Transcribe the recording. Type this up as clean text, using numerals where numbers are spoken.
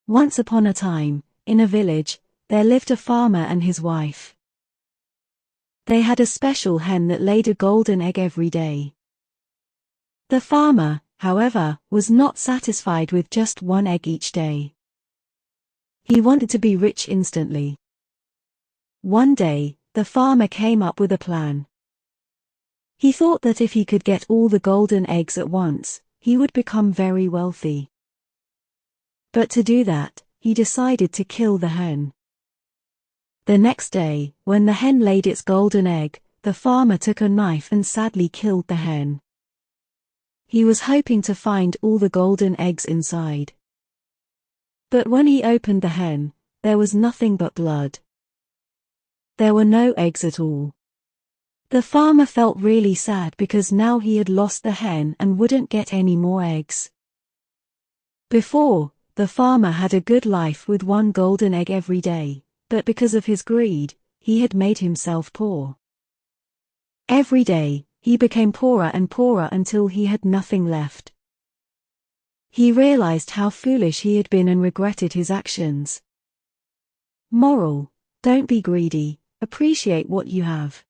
Once upon a time, in a village, there lived a farmer and his wife. They had a special hen that laid a golden egg every day. The farmer, however, was not satisfied with just one egg each day. He wanted to be rich instantly. One day, the farmer came up with a plan. He thought that if he could get all the golden eggs at once, he would become very wealthy. But to do that, he decided to kill the hen. The next day, when the hen laid its golden egg, the farmer took a knife and sadly killed the hen. He was hoping to find all the golden eggs inside. But when he opened the hen, there was nothing but blood. There were no eggs at all. The farmer felt really sad because now he had lost the hen and wouldn't get any more eggs. Before, the farmer had a good life with one golden egg every day, but because of his greed, he had made himself poor. Every day, he became poorer and poorer until he had nothing left. He realized how foolish he had been and regretted his actions. Moral: don't be greedy, appreciate what you have.